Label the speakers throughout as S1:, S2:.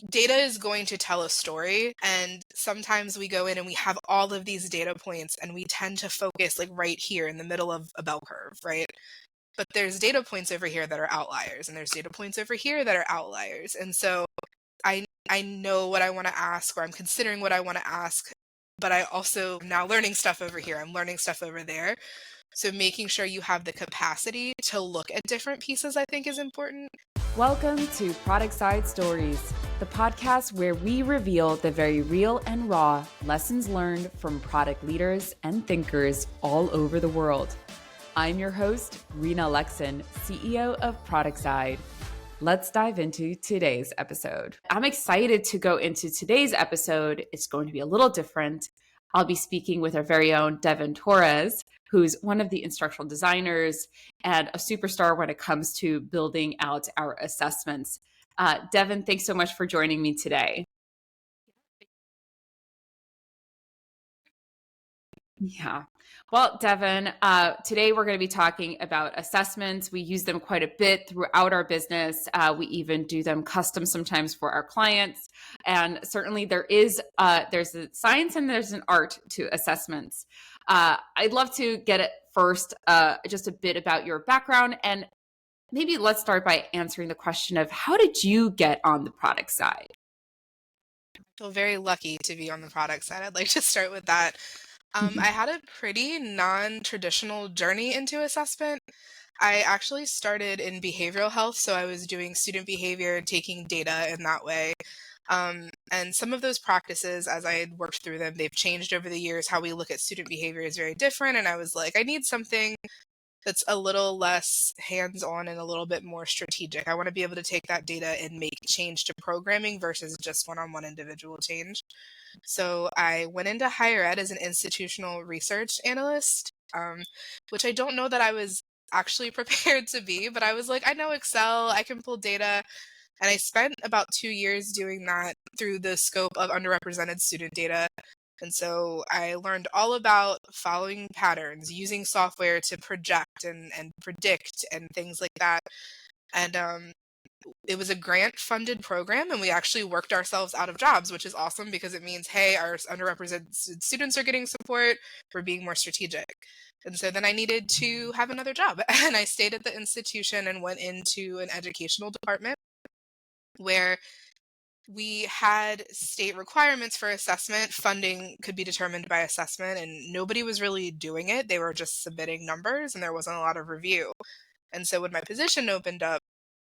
S1: data is going to tell a story, and sometimes we go in and we have all of these data points and we tend to focus like right here in the middle of a bell curve, right? But there's data points over here that are outliers, and there's data points over here that are outliers. And so I know what I want to ask, or I'm considering what I want to ask, but I also am now learning stuff over here. I'm learning stuff over there. So making sure you have the capacity to look at different pieces, I think, is important.
S2: Welcome to Productside Stories, the podcast where we reveal the very real and raw lessons learned from product leaders and thinkers all over the world. I'm your host, Rena Lexon, CEO of Productside. Let's dive into today's episode. I'm excited to go into today's episode. It's going to be a little different. I'll be speaking with our very own Devin Torres, who's one of the instructional designers and a superstar when it comes to building out our assessments. Devin, thanks so much for joining me today. Yeah. Well, Devin, today we're going to be talking about assessments. We use them quite a bit throughout our business. We even do them custom sometimes for our clients. And certainly there's a science and there's an art to assessments. I'd love to get it first, just a bit about your background. And maybe let's start by answering the question of how did you get on the product side?
S1: I feel very lucky to be on the product side. I'd like to start with that. I had a pretty non-traditional journey into assessment. I actually started in behavioral health, so I was doing student behavior and taking data in that way. And some of those practices, as I had worked through them, they've changed over the years. How we look at student behavior is very different, and I was like, I need something that's a little less hands-on and a little bit more strategic. I want to be able to take that data and make change to programming versus just one-on-one individual change. So I went into higher ed as an institutional research analyst, which I don't know that I was actually prepared to be, but I was like, I know Excel, I can pull data. And I spent about 2 years doing that through the scope of underrepresented student data. And so I learned all about following patterns, using software to project and predict and things like that. And it was a grant-funded program, and we actually worked ourselves out of jobs, which is awesome because it means, hey, our underrepresented students are getting support, we're being more strategic. And so then I needed to have another job, and I stayed at the institution and went into an educational department where we had state requirements for assessment. Funding could be determined by assessment, and nobody was really doing it. They were just submitting numbers, and there wasn't a lot of review. And so when my position opened up,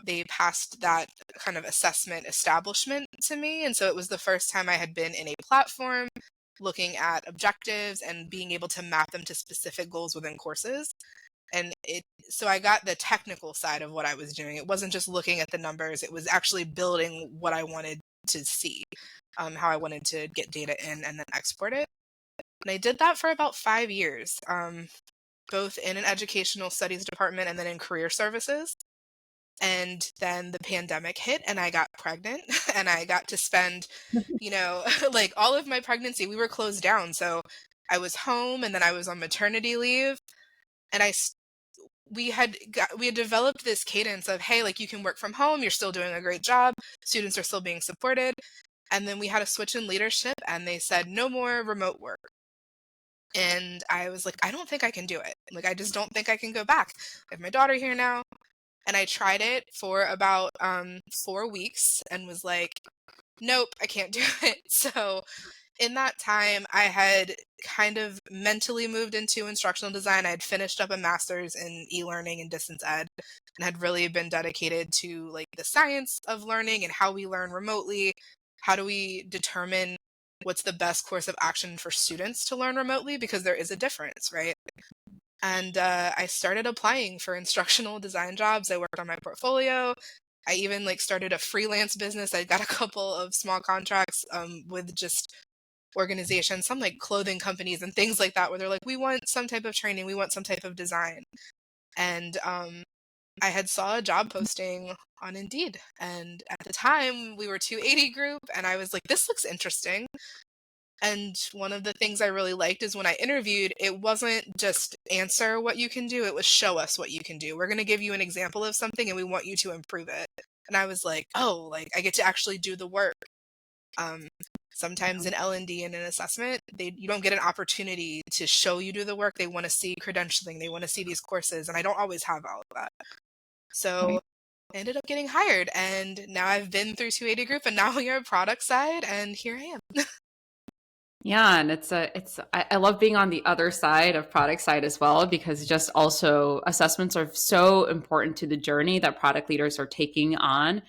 S1: they passed that kind of assessment establishment to me. And so it was the first time I had been in a platform looking at objectives and being able to map them to specific goals within courses. So I got the technical side of what I was doing. It wasn't just looking at the numbers, it was actually building what I wanted to see, how I wanted to get data in and then export it. And I did that for about 5 years, both in an educational studies department and then in career services. And then the pandemic hit and I got pregnant and I got to spend, like all of my pregnancy, we were closed down. So I was home and then I was on maternity leave, and we had developed this cadence of, hey, like you can work from home, you're still doing a great job, students are still being supported. And then we had a switch in leadership and they said no more remote work. And I was like, I don't think I can do it. Like, I just don't think I can go back. I have my daughter here now. And I tried it for about 4 weeks and was like, nope, I can't do it. So in that time, I had kind of mentally moved into instructional design. I had finished up a master's in e-learning and distance ed and had really been dedicated to like the science of learning and how we learn remotely. How do we determine what's the best course of action for students to learn remotely? Because there is a difference, right? And I started applying for instructional design jobs. I worked on my portfolio. I even like started a freelance business. I got a couple of small contracts with just organizations, some like clothing companies and things like that, where they're like, we want some type of training, we want some type of design. And I had saw a job posting on Indeed. And at the time we were 280 group and I was like, this looks interesting. And one of the things I really liked is when I interviewed, it wasn't just answer what you can do, it was show us what you can do. We're going to give you an example of something and we want you to improve it. And I was like, oh, like I get to actually do the work. Um, Sometimes in L&D and an assessment, you don't get an opportunity to show you do the work. They want to see credentialing, they want to see these courses, and I don't always have all of that. So
S2: Right.
S1: I ended up getting hired, and now I've been through 280 Group, and now you're a product side, and here I am.
S2: Yeah, and I love being on the other side of product side as well, because just also assessments are so important to the journey that product leaders are taking on.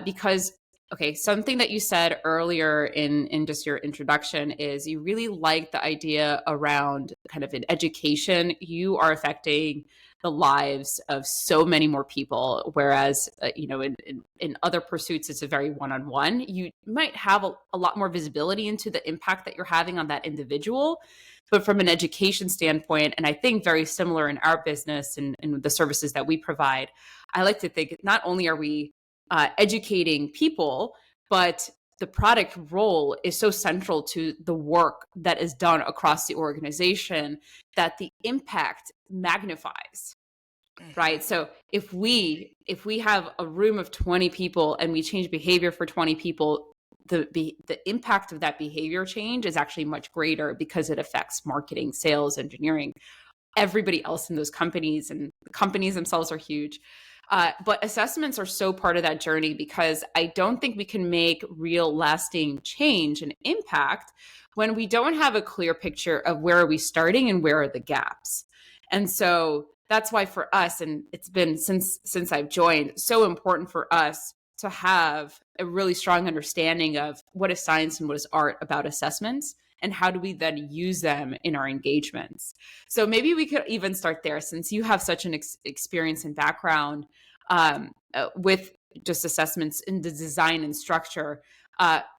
S2: Because okay, something that you said earlier in just your introduction is you really like the idea around kind of in education, you are affecting the lives of so many more people. Whereas, in other pursuits, it's a very one-on-one. You might have a lot more visibility into the impact that you're having on that individual. But from an education standpoint, and I think very similar in our business and the services that we provide, I like to think not only are we educating people, but the product role is so central to the work that is done across the organization that the impact magnifies,
S1: Mhm.
S2: right? So if we have a room of 20 people and we change behavior for 20 people, the impact of that behavior change is actually much greater because it affects marketing, sales, engineering, everybody else in those companies, and the companies themselves are huge. But assessments are so part of that journey, because I don't think we can make real lasting change and impact when we don't have a clear picture of where are we starting and where are the gaps. And so that's why for us, and it's been since I've joined, so important for us to have a really strong understanding of what is science and what is art about assessments, and how do we then use them in our engagements. So maybe we could even start there, since you have such an experience and background with just assessments in the design and structure.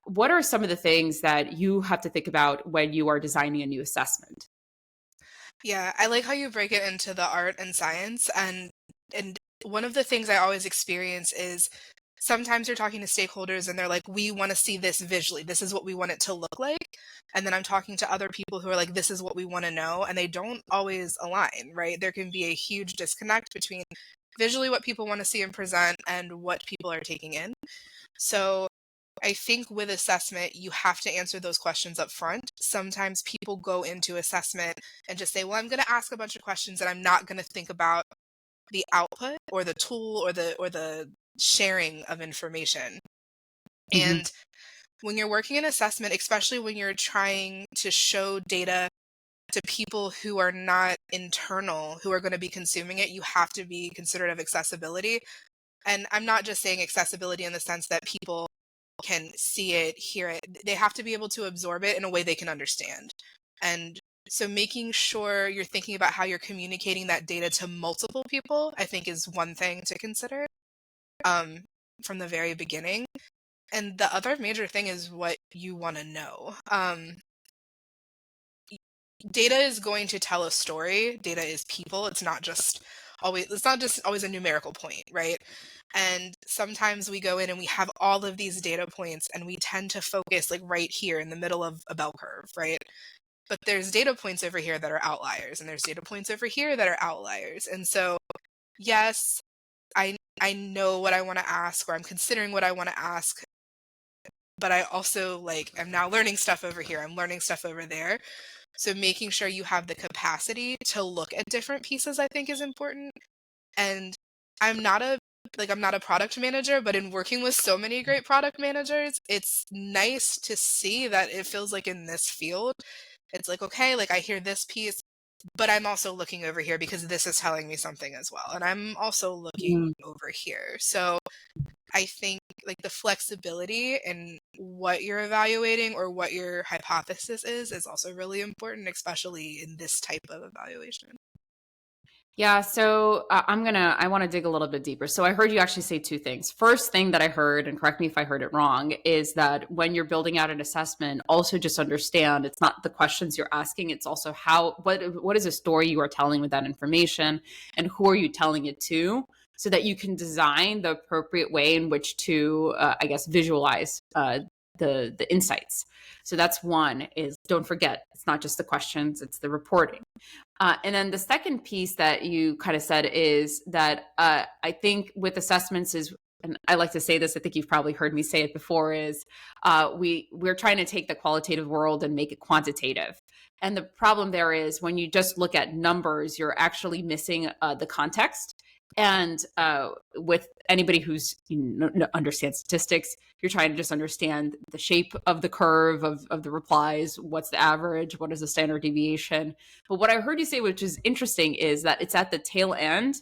S2: What are some of the things that you have to think about when you are designing a new assessment?
S1: Yeah, I like how you break it into the art and science, and one of the things I always experience is sometimes you're talking to stakeholders and they're like, "We want to see this visually. This is what we want it to look like." And then I'm talking to other people who are like, "This is what we want to know," and they don't always align, right? There can be a huge disconnect between visually what people want to see and present and what people are taking in. So I think with assessment, you have to answer those questions up front. Sometimes people go into assessment and just say, well, I'm going to ask a bunch of questions and I'm not going to think about the output or the tool or the sharing of information.
S2: Mm-hmm.
S1: And when you're working in assessment, especially when you're trying to show data to people who are not internal, who are going to be consuming it, you have to be considerate of accessibility. And I'm not just saying accessibility in the sense that people can see it, hear it. They have to be able to absorb it in a way they can understand. And so making sure you're thinking about how you're communicating that data to multiple people, I think is one thing to consider um, from the very beginning. And the other major thing is what you want to know. Data is going to tell a story. Data is people. It's not just always a numerical point, right? And sometimes we go in and we have all of these data points and we tend to focus like right here in the middle of a bell curve, right? But there's data points over here that are outliers and there's data points over here that are outliers. And so, yes, I know what I want to ask or I'm considering what I want to ask, but I also like I'm now learning stuff over here. I'm learning stuff over there. So making sure you have the capacity to look at different pieces I think is important. And I'm not a I'm not a product manager, but in working with so many great product managers, it's nice to see that it feels like in this field, it's like, okay, like I hear this piece, but I'm also looking over here because this is telling me something as well. And I'm also looking over here. So I think like the flexibility in what you're evaluating or what your hypothesis is also really important, especially in this type of evaluation.
S2: Yeah, so I want to dig a little bit deeper. So I heard you actually say two things. First thing that I heard, and correct me if I heard it wrong, is that when you're building out an assessment, also just understand it's not the questions you're asking, it's also what is a story you are telling with that information, and who are you telling it to, so that you can design the appropriate way in which to, I guess, visualize the insights. So that's one, is don't forget, it's not just the questions, it's the reporting. And then the second piece that you kind of said is that I think with assessments is and I like to say this, I think you've probably heard me say it before, is we're trying to take the qualitative world and make it quantitative. And the problem there is when you just look at numbers, you're actually missing the context. And with anybody who's understands statistics, you're trying to just understand the shape of the curve of the replies. What's the average? What is the standard deviation? But what I heard you say, which is interesting, is that it's at the tail end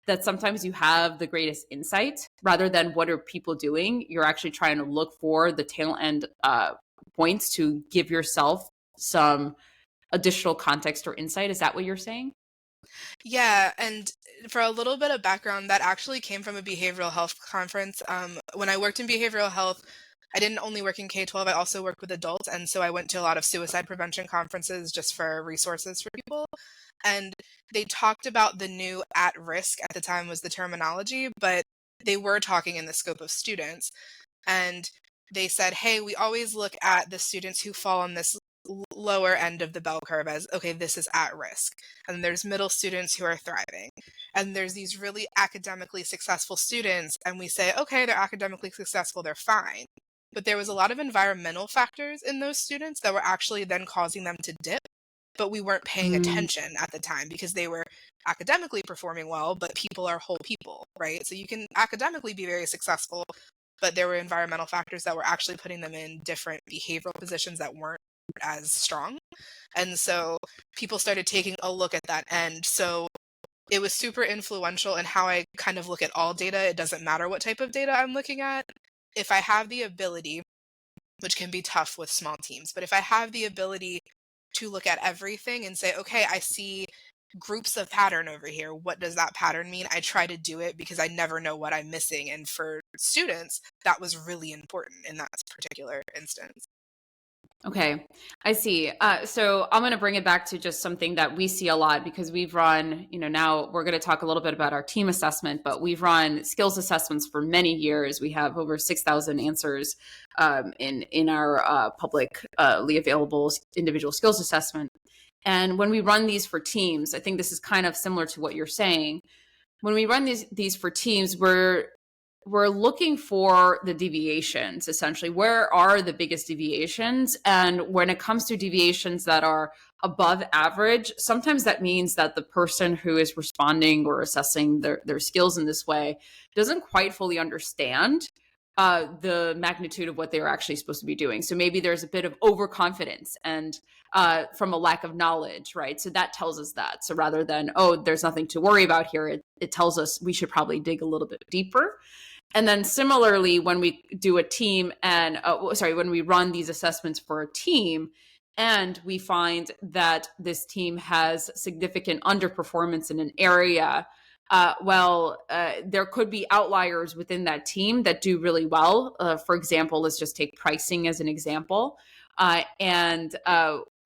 S2: that sometimes you have the greatest insight rather than what are people doing. You're actually trying to look for the tail end points to give yourself some additional context or insight. Is that what you're saying?
S1: Yeah, and for a little bit of background, that actually came from a behavioral health conference. When I worked in behavioral health, I didn't only work in K-12, I also worked with adults, and so I went to a lot of suicide prevention conferences just for resources for people. And they talked about the new at risk, at the time was the terminology, but they were talking in the scope of students. And they said, hey, we always look at the students who fall on this lower end of the bell curve as, okay, this is at risk. And there's middle students who are thriving. And there's these really academically successful students, and we say, okay, they're academically successful, they're fine. But there was a lot of environmental factors in those students that were actually then causing them to dip, but we weren't paying
S2: Mm,
S1: attention at the time because they were academically performing well, but people are whole people, right? So you can academically be very successful, but there were environmental factors that were actually putting them in different behavioral positions that weren't as strong. And so people started taking a look at that end. So it was super influential in how I kind of look at all data. It doesn't matter what type of data I'm looking at. If I have the ability, which can be tough with small teams, but if I have the ability to look at everything and say, okay, I see groups of pattern over here. What does that pattern mean? I try to do it because I never know what I'm missing. And for students, that was really important in that particular instance.
S2: okay, I see. So I'm going to bring it back to just something that we see a lot because we've run, now we're going to talk a little bit about our team assessment, but we've run skills assessments for many years. We have over 6,000 answers in our publicly available individual skills assessment. And when we run these for teams, I think this is kind of similar to what you're saying. When we run these for teams, we're looking for the deviations, essentially. Where are the biggest deviations? And when it comes to deviations that are above average, sometimes that means that the person who is responding or assessing their skills in this way doesn't quite fully understand the magnitude of what they're actually supposed to be doing. So maybe there's a bit of overconfidence and from a lack of knowledge, right? So that tells us that. So rather than, oh, there's nothing to worry about here, it tells us we should probably dig a little bit deeper. And then similarly, when we do a team and when we run these assessments for a team and we find that this team has significant underperformance in an area, there could be outliers within that team that do really well. For example, let's just take pricing as an example. And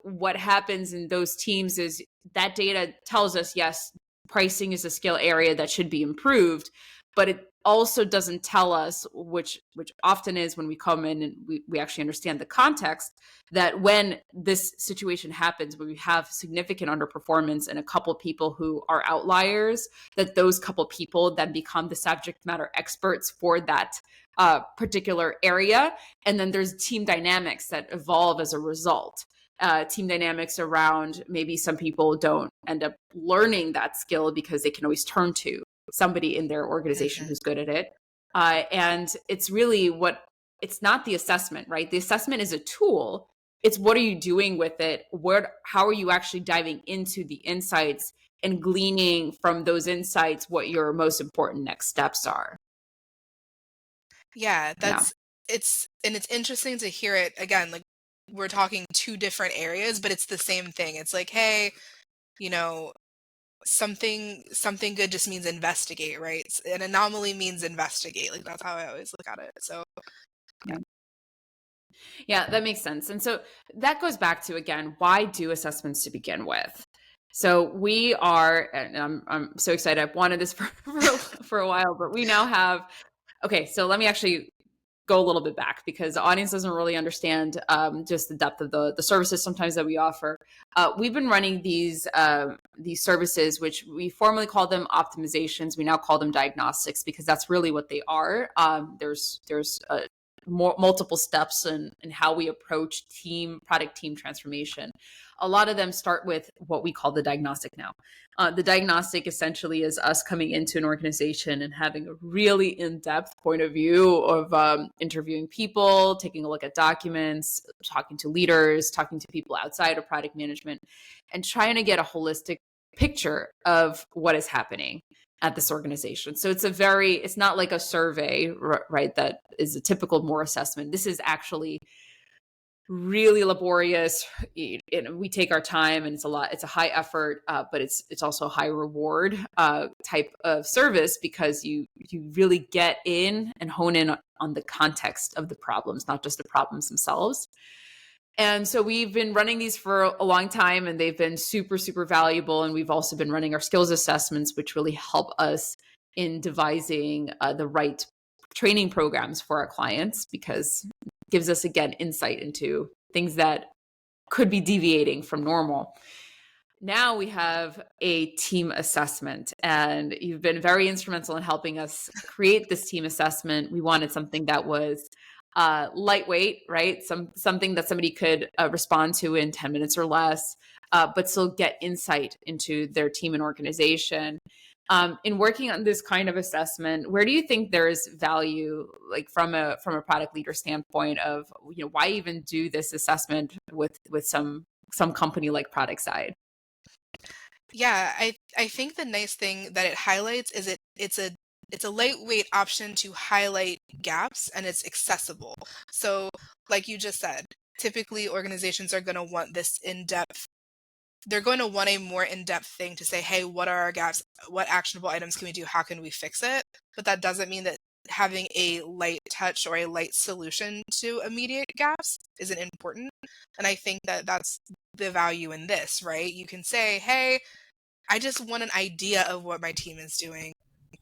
S2: what happens in those teams is that data tells us, yes, pricing is a skill area that should be improved, but it also doesn't tell us, which often is when we come in and we actually understand the context, that when this situation happens, where we have significant underperformance and a couple people who are outliers, that those couple people then become the subject matter experts for that particular area. And then there's team dynamics that evolve as a result. Team dynamics around maybe some people don't end up learning that skill because they can always turn to somebody in their organization who's good at it. And it's really it's not the assessment, right? The assessment is a tool. It's what are you doing with it? How are you actually diving into the insights and gleaning from those insights what your most important next steps are?
S1: Yeah,
S2: Yeah.
S1: it's interesting to hear it again, like we're talking two different areas, but it's the same thing. It's like, hey, you know, something good just means investigate, right? An anomaly means investigate. Like that's how I always look at it. So
S2: Yeah. Yeah, that makes sense. And so that goes back to, again, why do assessments to begin with? So we are, and I'm so excited. I've wanted this for a while, but we now have, okay, so let me actually go a little bit back because the audience doesn't really understand just the depth of the services sometimes that we offer. we've been running these services, which we formerly called them optimizations. We now call them diagnostics because that's really what they are. There's multiple steps in how we approach product team transformation. A lot of them start with what we call the diagnostic now. The diagnostic essentially is us coming into an organization and having a really in-depth point of view of interviewing people, taking a look at documents, talking to leaders, talking to people outside of product management, and trying to get a holistic picture of what is happening at this organization. So it's not like a survey, right? That is a typical Moore assessment. This is actually really laborious. We take our time, and it's a high effort, but it's also a high reward type of service, because you really get in and hone in on the context of the problems, not just the problems themselves. And so we've been running these for a long time, and they've been super, super valuable. And we've also been running our skills assessments, which really help us in devising the right training programs for our clients, because it gives us, again, insight into things that could be deviating from normal. Now we have a team assessment, and you've been very instrumental in helping us create this team assessment. We wanted something that was lightweight, right? Something that somebody could respond to in 10 minutes or less, but still get insight into their team and organization. In working on this kind of assessment, where do you think there is value, like from a product leader standpoint, of why even do this assessment with some company like Productside?
S1: Yeah, I think the nice thing that it highlights is it's a lightweight option to highlight gaps, and it's accessible. So, like you just said, typically organizations are going to want this in-depth. They're going to want a more in-depth thing to say, hey, what are our gaps? What actionable items can we do? How can we fix it? But that doesn't mean that having a light touch or a light solution to immediate gaps isn't important. And I think that that's the value in this, right? You can say, hey, I just want an idea of what my team is doing.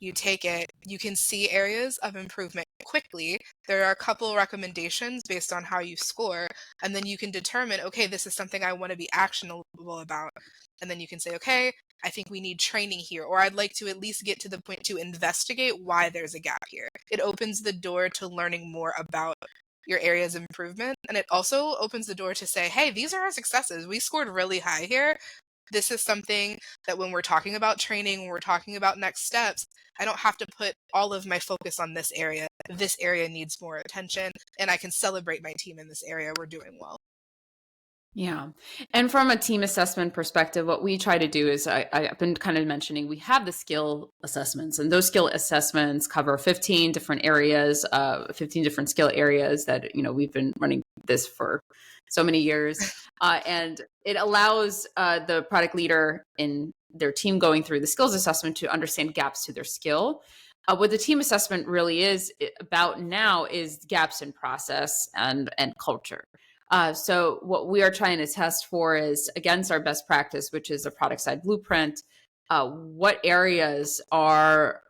S1: You take it, you can see areas of improvement quickly. There are a couple recommendations based on how you score, and then you can determine, okay, this is something I want to be actionable about. And then you can say, okay, I think we need training here, or I'd like to at least get to the point to investigate why there's a gap here. It opens the door to learning more about your areas of improvement. And it also opens the door to say, hey, these are our successes. We scored really high here. This is something that when we're talking about training, when we're talking about next steps, I don't have to put all of my focus on this area. This area needs more attention, and I can celebrate my team in this area. We're doing well.
S2: Yeah. And from a team assessment perspective, what we try to do is, I've been kind of mentioning, we have the skill assessments, and those skill assessments cover 15 different areas, 15 different skill areas that, we've been running this for so many years. And it allows the product leader in their team going through the skills assessment to understand gaps to their skill. What the team assessment really is about now is gaps in process and culture. So what we are trying to test for is against our best practice, which is a product side blueprint. What areas are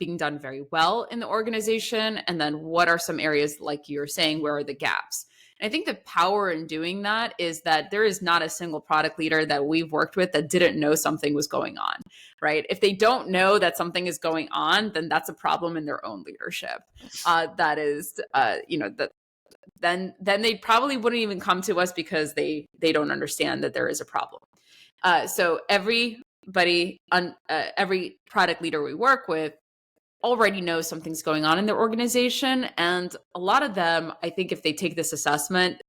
S2: being done very well in the organization, and then what are some areas, like you're saying, where are the gaps? And I think the power in doing that is that there is not a single product leader that we've worked with that didn't know something was going on, right? If they don't know that something is going on, then that's a problem in their own leadership. That is, then they probably wouldn't even come to us, because they don't understand that there is a problem. So every product leader we work with already knows something's going on in their organization. And a lot of them, I think, if they take this assessment,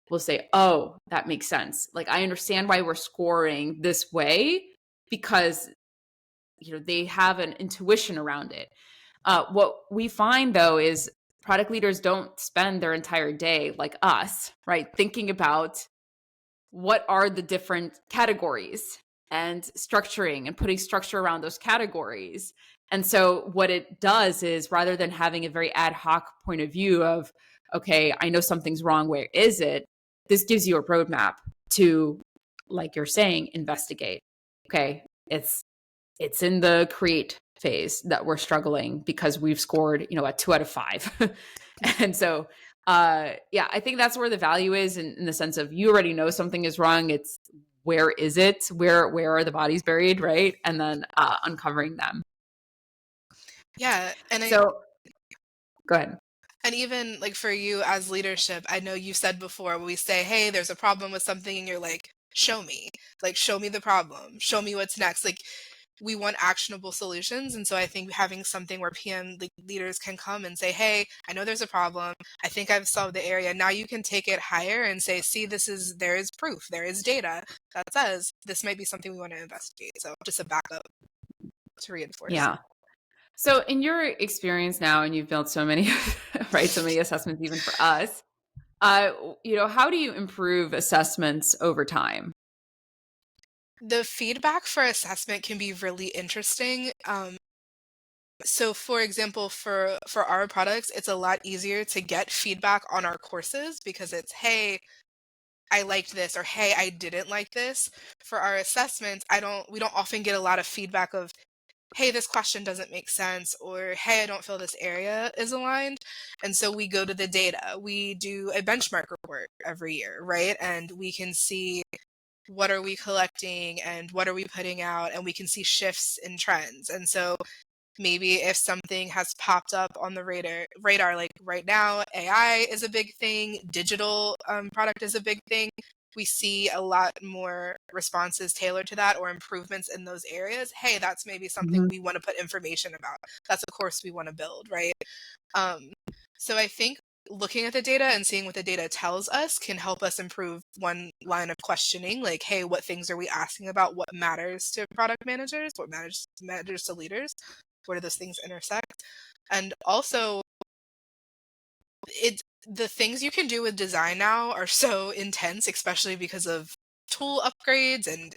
S2: will say, oh, that makes sense. Like, I understand why we're scoring this way, because they have an intuition around it. What we find, though, is product leaders don't spend their entire day like us, right, thinking about what are the different categories and structuring and putting structure around those categories. And so what it does is, rather than having a very ad hoc point of view of, okay, I know something's wrong, where is it? This gives you a roadmap to, like you're saying, investigate. Okay, it's in the create phase that we're struggling, because we've scored, a 2 out of 5. And so Yeah, I think that's where the value is in the sense of you already know something is wrong. It's where is it? Where are the bodies buried, right? And then uncovering them.
S1: Yeah,
S2: So go ahead.
S1: and even like for you as leadership, I know you said before we say, "Hey, there's a problem with something," and you're like, "Show me." Like, show me the problem. Show me what's next. Like, we want actionable solutions, and so I think having something where PM leaders can come and say, "Hey, I know there's a problem. I think I've solved the area. Now you can take it higher and say, see, there is proof, there is data that says this might be something we want to investigate." So just a backup to reinforce.
S2: Yeah. So in your experience now, and you've built so many, right, so many assessments even for us, how do you improve assessments over time?
S1: The feedback for assessment can be really interesting. So for example, for our products, it's a lot easier to get feedback on our courses because it's, "Hey, I liked this," or, "Hey, I didn't like this." For our assessments, we don't often get a lot of feedback of, "Hey, this question doesn't make sense," or, "Hey, I don't feel this area is aligned." And so we go to the data. We do a benchmark report every year, right? And we can see what are we collecting and what are we putting out, and we can see shifts in trends. And so maybe if something has popped up on the radar, like right now, AI is a big thing, digital product is a big thing. We see a lot more responses tailored to that or improvements in those areas. Hey, that's maybe something
S2: Mhm.
S1: we want to put information about. That's a course we want to build, right? Um, so I think looking at the data and seeing what the data tells us can help us improve one line of questioning, like, hey, what things are we asking about? What matters to product managers? What matters to leaders? Where do those things intersect? And also, the things you can do with design now are so intense, especially because of tool upgrades and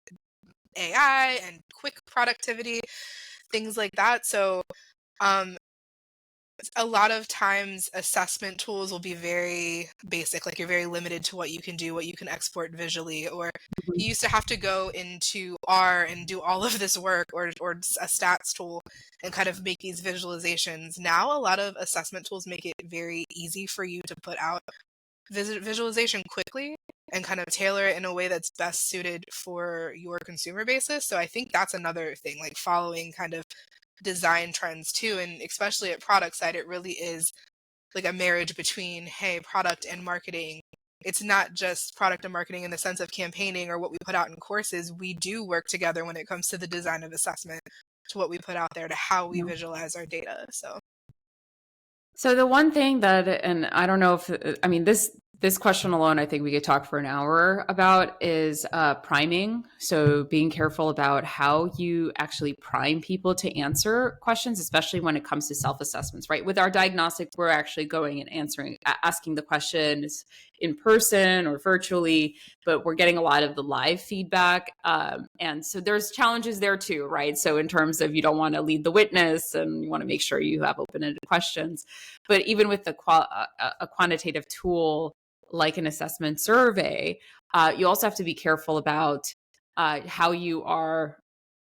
S1: AI and quick productivity, things like that. So um, a lot of times assessment tools will be very basic, like you're very limited to what you can do, what you can export visually, or
S2: Mhm.
S1: you used to have to go into R and do all of this work, or a stats tool and kind of make these visualizations. Now a lot of assessment tools make it very easy for you to put out visualization quickly and kind of tailor it in a way that's best suited for your consumer basis. So I think that's another thing, like following kind of design trends too, and especially at Productside, it really is like a marriage between, hey, product and marketing. It's not just product and marketing in the sense of campaigning or what we put out in courses. We do work together when it comes to the design of assessment, to what we put out there, to how we visualize our data.
S2: So the one thing that, and I don't know if, I mean, this question alone, I think we could talk for an hour about is priming. So being careful about how you actually prime people to answer questions, especially when it comes to self-assessments, right? With our diagnostic, we're actually going and asking the questions in person or virtually, but we're getting a lot of the live feedback. And so there's challenges there too, right? So in terms of you don't want to lead the witness and you want to make sure you have open-ended questions. But even with a quantitative tool like an assessment survey, you also have to be careful about how you are.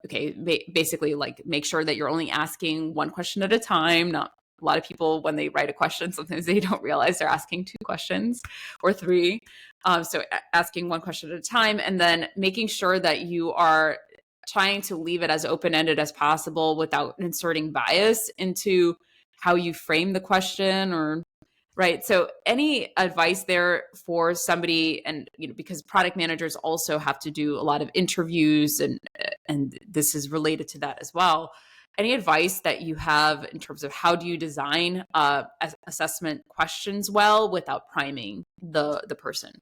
S2: Okay, basically, like make sure that you're only asking one question at a time. Not a lot of people when they write a question, sometimes they don't realize they're asking two questions or three. So asking one question at a time, and then making sure that you are trying to leave it as open ended as possible without inserting bias into how you frame the question or right. So any advice there for somebody, and because product managers also have to do a lot of interviews, and this is related to that as well. Any advice that you have in terms of how do you design assessment questions well without priming the person?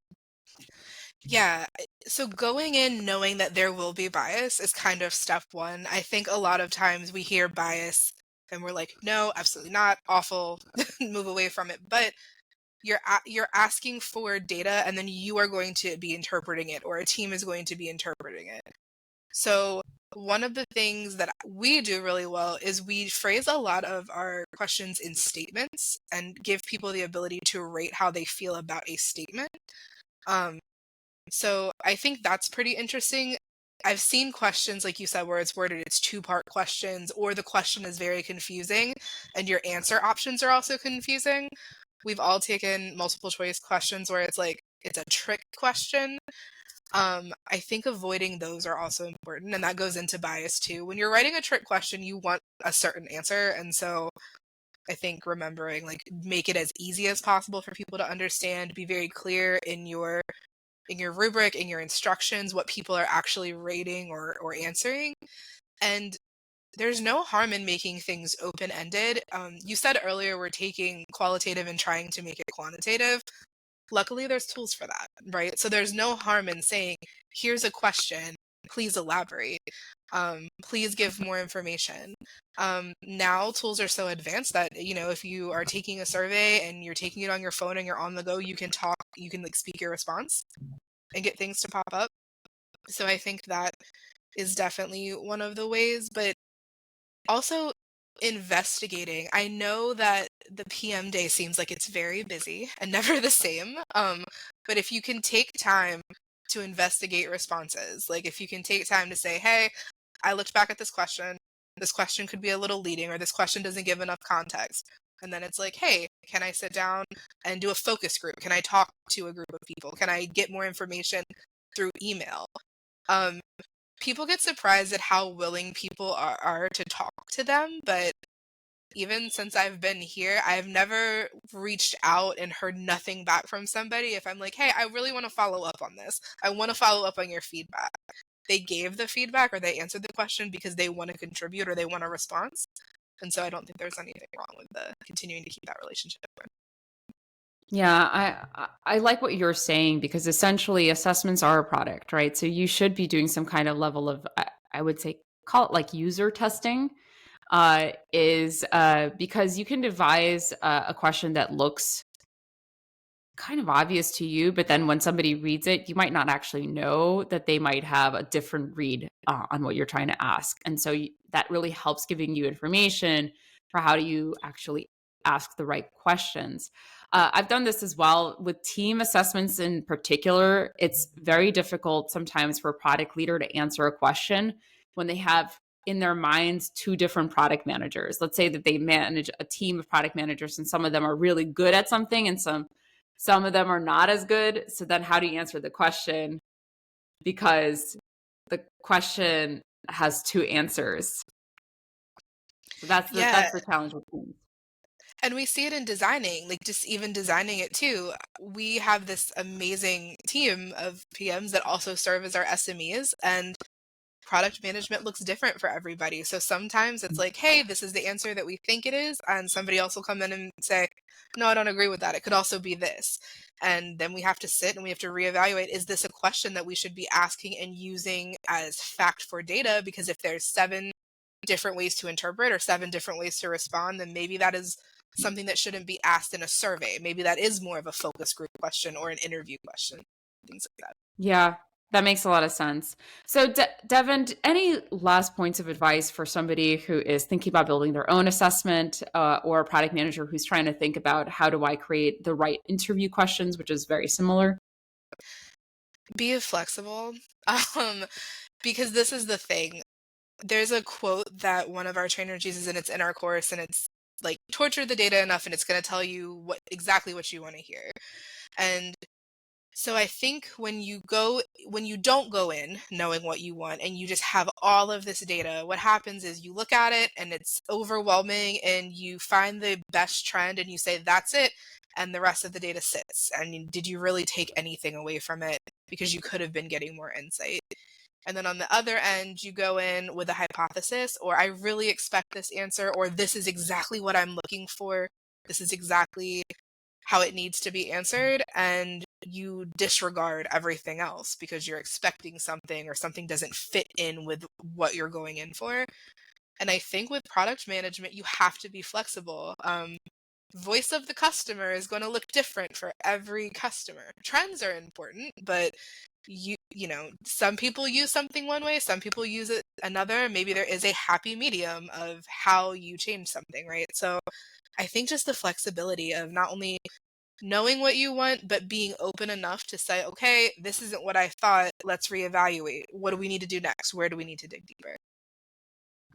S1: Yeah, so going in knowing that there will be bias is kind of step one. I think a lot of times we hear bias and we're like, no, absolutely not, awful, move away from it. But you're asking for data, and then you are going to be interpreting it, or a team is going to be interpreting it. So one of the things that we do really well is we phrase a lot of our questions in statements and give people the ability to rate how they feel about a statement. Um, so I think that's pretty interesting. I've seen questions, like you said, where it's worded, it's two-part questions, or the question is very confusing and your answer options are also confusing. we've all taken multiple choice questions where it's like it's a trick question. I think avoiding those are also important, and that goes into bias too. When you're writing a trick question, you want a certain answer, and so I think remembering, like, make it as easy as possible for people to understand, be very clear in your rubric, in your instructions, what people are actually rating or answering. And there's no harm in making things open-ended. You said earlier we're taking qualitative and trying to make it quantitative. Luckily, there's tools for that, right? So there's no harm in saying, here's a question, please elaborate. Please give more information. Now tools are so advanced that, if you are taking a survey and you're taking it on your phone and you're on the go, you can talk, you can like speak your response and get things to pop up. So I think that is definitely one of the ways, but also investigating. I know that the PM day seems like it's very busy and never the same. But if you can take time to investigate responses, like if you can take time to say, hey, I looked back at this question. This question could be a little leading, or this question doesn't give enough context. And then it's like, hey, can I sit down and do a focus group? Can I talk to a group of people? Can I get more information through email? Um, People get surprised at how willing people are to talk to them, but even since I've been here, I've never reached out and heard nothing back from somebody if I'm like, hey, I really want to follow up on this. I want to follow up on your feedback. They gave the feedback or they answered the question because they want to contribute or they want a response. And so I don't think there's anything wrong with the continuing to keep that relationship going.
S2: Yeah, I like what you're saying because essentially assessments are a product, right? So you should be doing some kind of level of, I would say, call it like user testing, is because you can devise a question that looks kind of obvious to you, but then when somebody reads it, you might not actually know that they might have a different read on what you're trying to ask. And so that really helps giving you information for how do you actually ask the right questions. I've done this as well with team assessments in particular. It's very difficult sometimes for a product leader to answer a question when they have in their minds two different product managers. Let's say that they manage a team of product managers and some of them are really good at something and some of them are not as good. So then how do you answer the question? Because the question has two answers. So
S1: Yeah,
S2: that's the challenge with teams.
S1: and we see it in designing, like just even designing it too. We have this amazing team of PMs that also serve as our SMEs, and product management looks different for everybody. So sometimes it's like, hey, this is the answer that we think it is. And somebody else will come in and say, no, I don't agree with that. It could also be this. And then we have to sit and we have to reevaluate, is this a question that we should be asking and using as fact for data? Because if there's 7 different ways to interpret or 7 different ways to respond, then maybe that is something that shouldn't be asked in a survey. Maybe that is more of a focus group question or an interview question, things like that.
S2: Yeah, that makes a lot of sense. So, Devin, any last points of advice for somebody who is thinking about building their own assessment or a product manager who's trying to think about how do I create the right interview questions, which is very similar?
S1: Be flexible. Um, because this is the thing. There's a quote that one of our trainers uses and it's in our course and it's like torture the data enough and it's going to tell you exactly what you want to hear. And so I think when you don't go in knowing what you want and you just have all of this data, what happens is you look at it and it's overwhelming and you find the best trend and you say, that's it. And the rest of the data sits. And did you really take anything away from it? Because you could have been getting more insight. And then on the other end, you go in with a hypothesis, or I really expect this answer, or this is exactly what I'm looking for. This is exactly how it needs to be answered. And you disregard everything else because you're expecting something or something doesn't fit in with what you're going in for. And I think with product management, you have to be flexible. Voice of the customer is going to look different for every customer. Trends are important, but some people use something one way, some people use it another. Maybe there is a happy medium of how you change something, right? So I think just the flexibility of not only knowing what you want, but being open enough to say, okay, this isn't what I thought. Let's reevaluate. What do we need to do next? Where do we need to dig deeper?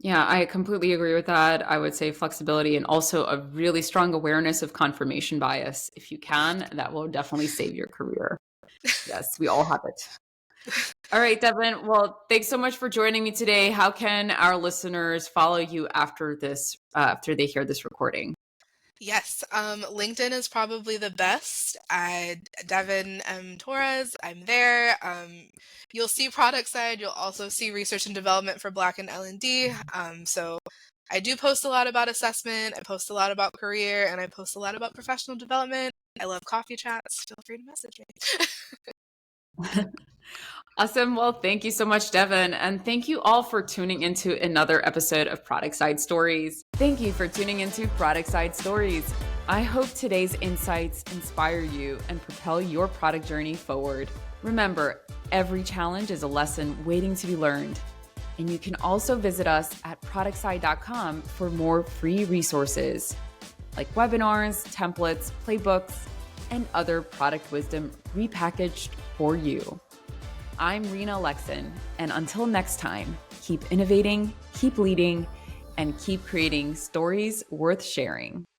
S2: Yeah, I completely agree with that. I would say flexibility and also a really strong awareness of confirmation bias. If you can, that will definitely save your career. Yes, we all have it. All right, Devin. Well, thanks so much for joining me today. How can our listeners follow you after this, after they hear this recording?
S1: Yes, LinkedIn is probably the best. Devin Torres, I'm there. You'll see product side. You'll also see research and development for Black and L&D. So I do post a lot about assessment. I post a lot about career, and I post a lot about professional development. I love coffee chats. Feel free to message me.
S2: Awesome. Well, thank you so much, Devin. And thank you all for tuning into another episode of Product Side Stories. Thank you for tuning into Product Side Stories. I hope today's insights inspire you and propel your product journey forward. Remember, every challenge is a lesson waiting to be learned. And you can also visit us at productside.com for more free resources like webinars, templates, playbooks, and other product wisdom repackaged for you. I'm Rena Lexon, and until next time, keep innovating, keep leading, and keep creating stories worth sharing.